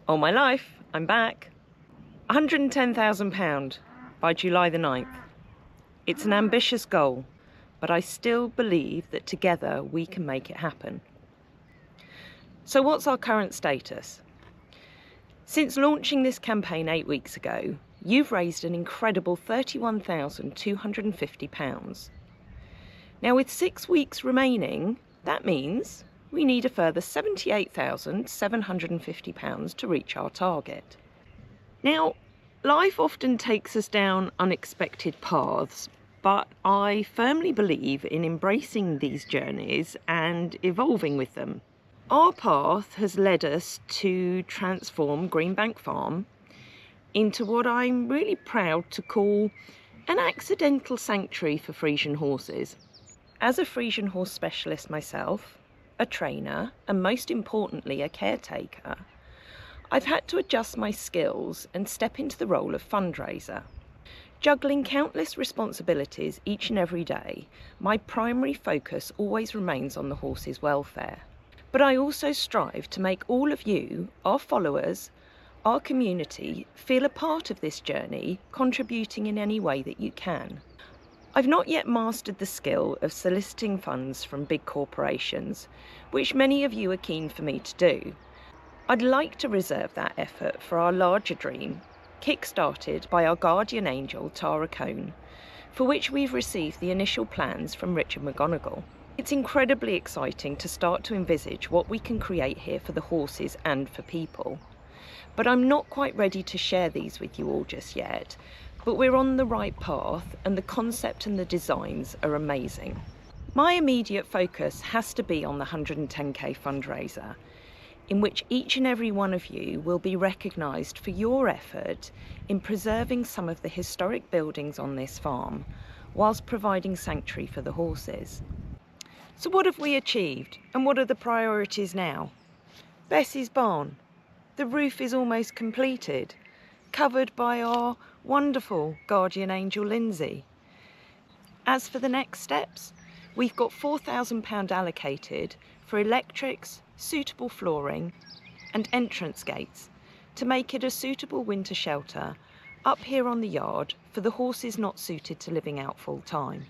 All my life, I'm back. £110,000 by July the 9th. It's an ambitious goal, but I still believe that together we can make it happen. So what's our current status? Since launching this campaign 8 weeks ago, you've raised an incredible £31,250. Now with 6 weeks remaining, that means we need a further £78,750 to reach our target. Now, life often takes us down unexpected paths, but I firmly believe in embracing these journeys and evolving with them. Our path has led us to transform Greenbank Farm into what I'm really proud to call an accidental sanctuary for Friesian horses. As a Friesian horse specialist myself, a trainer, and most importantly a caretaker, I've had to adjust my skills and step into the role of fundraiser. Juggling countless responsibilities each and every day, my primary focus always remains on the horse's welfare. But I also strive to make all of you, our followers, our community, feel a part of this journey, contributing in any way that you can. I've not yet mastered the skill of soliciting funds from big corporations, which many of you are keen for me to do. I'd like to reserve that effort for our larger dream, kick-started by our guardian angel, Tara Cohn, for which we've received the initial plans from Richard McGonigal. It's incredibly exciting to start to envisage what we can create here for the horses and for people. But I'm not quite ready to share these with you all just yet, but we're on the right path and the concept and the designs are amazing. My immediate focus has to be on the 110k fundraiser, in which each and every one of you will be recognised for your effort in preserving some of the historic buildings on this farm, whilst providing sanctuary for the horses. So what have we achieved, and what are the priorities now? Bessie's barn. The roof is almost completed, covered by our wonderful guardian angel Lindsay. As for the next steps, we've got £4,000 allocated for electrics, suitable flooring and entrance gates to make it a suitable winter shelter up here on the yard for the horses not suited to living out full time.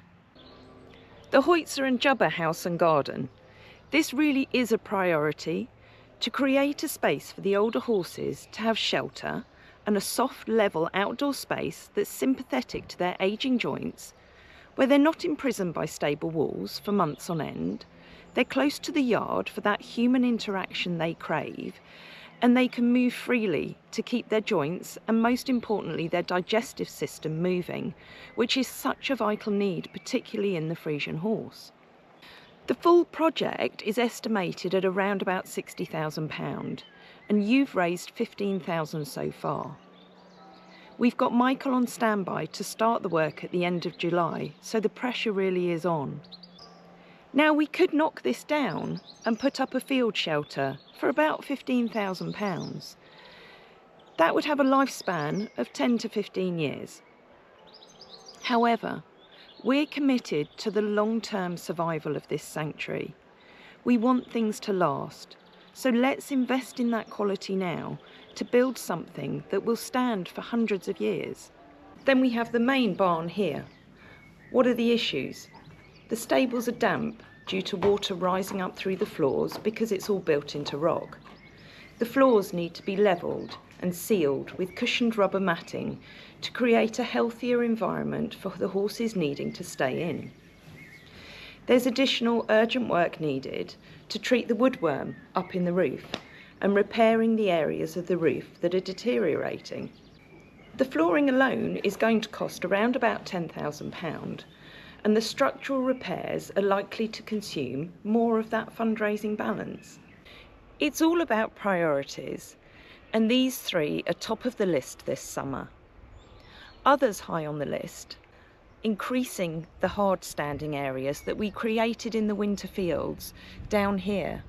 The Hoytzer and Jubber house and garden. This really is a priority to create a space for the older horses to have shelter and a soft, level outdoor space that's sympathetic to their ageing joints, where they're not imprisoned by stable walls for months on end, they're close to the yard for that human interaction they crave, and they can move freely to keep their joints and most importantly their digestive system moving, which is such a vital need, particularly in the Friesian horse. The full project is estimated at around about £60,000, and you've raised £15,000 so far. We've got Michael on standby to start the work at the end of July, so the pressure really is on. Now we could knock this down and put up a field shelter for about £15,000. That would have a lifespan of 10 to 15 years. However, we're committed to the long-term survival of this sanctuary. We want things to last, so let's invest in that quality now to build something that will stand for hundreds of years. Then we have the main barn here. What are the issues? The stables are damp due to water rising up through the floors because it's all built into rock. The floors need to be levelled and sealed with cushioned rubber matting to create a healthier environment for the horses needing to stay in. There's additional urgent work needed to treat the woodworm up in the roof and repairing the areas of the roof that are deteriorating. The flooring alone is going to cost around about £10,000, and the structural repairs are likely to consume more of that fundraising balance. It's all about priorities, and these three are top of the list this summer. Others high on the list: increasing the hard standing areas that we created in the winter fields down here,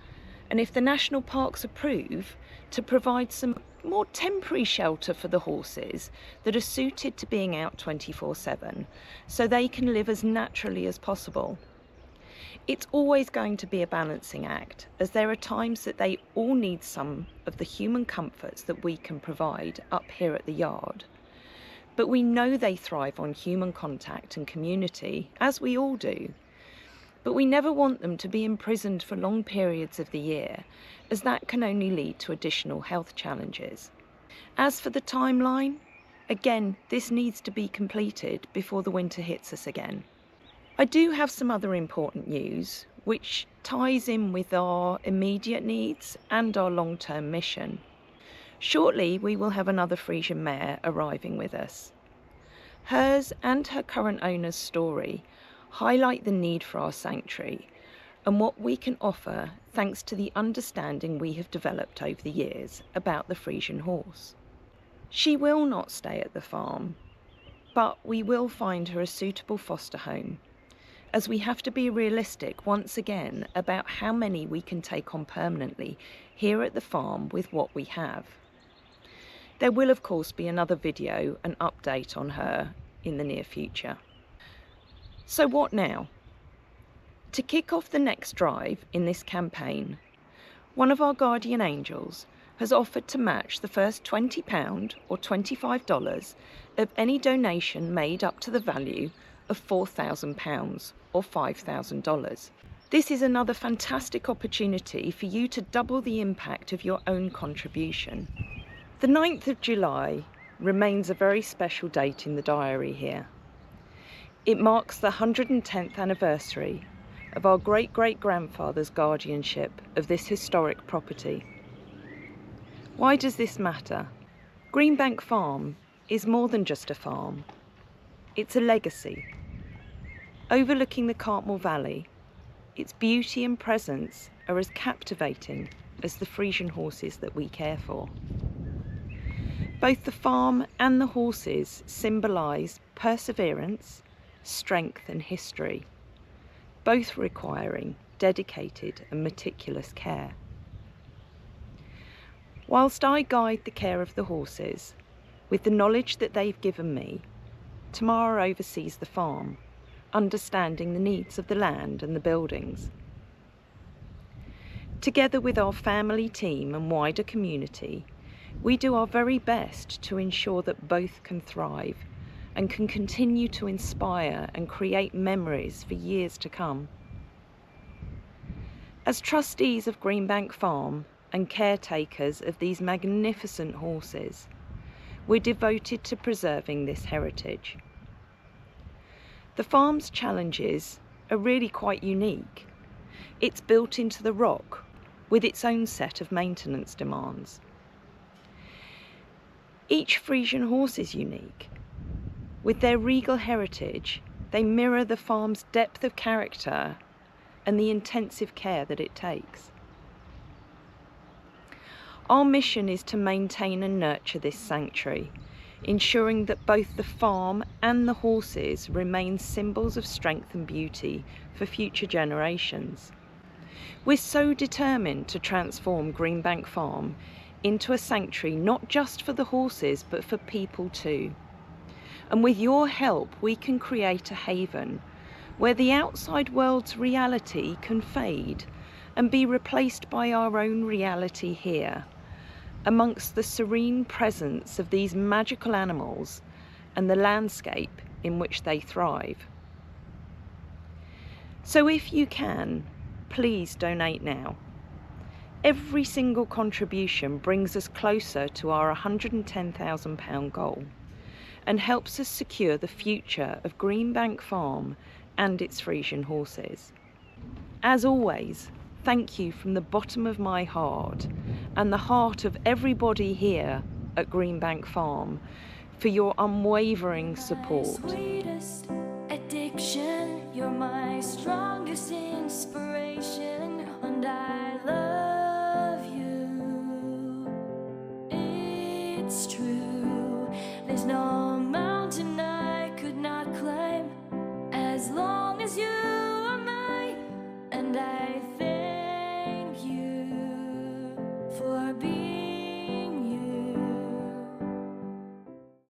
and if the national parks approve, to provide some more temporary shelter for the horses that are suited to being out 24/7, so they can live as naturally as possible. It's always going to be a balancing act, as there are times that they all need some of the human comforts that we can provide up here at the yard. But we know they thrive on human contact and community, as we all do. But we never want them to be imprisoned for long periods of the year, as that can only lead to additional health challenges. As for the timeline, again, this needs to be completed before the winter hits us again. I do have some other important news, which ties in with our immediate needs and our long-term mission. Shortly, we will have another Friesian mare arriving with us. Hers and her current owner's story highlight the need for our sanctuary and what we can offer thanks to the understanding we have developed over the years about the Friesian horse. She will not stay at the farm, but we will find her a suitable foster home, as we have to be realistic once again about how many we can take on permanently here at the farm with what we have. There will of course be another video and update on her in the near future. So what now? To kick off the next drive in this campaign, one of our guardian angels has offered to match the first £20 or $25 of any donation made up to the value of £4,000 or $5,000. This is another fantastic opportunity for you to double the impact of your own contribution. The 9th of July remains a very special date in the diary here. It marks the 110th anniversary of our great-great-grandfather's guardianship of this historic property. Why does this matter? Greenbank Farm is more than just a farm. It's a legacy. Overlooking the Cartmel Valley, its beauty and presence are as captivating as the Friesian horses that we care for. Both the farm and the horses symbolise perseverance, strength and history, both requiring dedicated and meticulous care. Whilst I guide the care of the horses, with the knowledge that they've given me, Tamara oversees the farm, understanding the needs of the land and the buildings. Together with our family team and wider community, we do our very best to ensure that both can thrive and can continue to inspire and create memories for years to come. As trustees of Greenbank Farm and caretakers of these magnificent horses, we're devoted to preserving this heritage. The farm's challenges are really quite unique. It's built into the rock with its own set of maintenance demands. Each Friesian horse is unique. With their regal heritage, they mirror the farm's depth of character and the intensive care that it takes. Our mission is to maintain and nurture this sanctuary, ensuring that both the farm and the horses remain symbols of strength and beauty for future generations. We're so determined to transform Greenbank Farm into a sanctuary not just for the horses but for people too. And with your help we can create a haven where the outside world's reality can fade and be replaced by our own reality here, amongst the serene presence of these magical animals and the landscape in which they thrive. So if you can, please donate now. Every single contribution brings us closer to our £110,000 goal and helps us secure the future of Greenbank Farm and its Friesian horses. As always, thank you from the bottom of my heart and the heart of everybody here at Greenbank Farm for your unwavering support. My sweetest addiction, you're my strongest inspiration, and I love you. It's true, there's no mountain I could not climb as long as you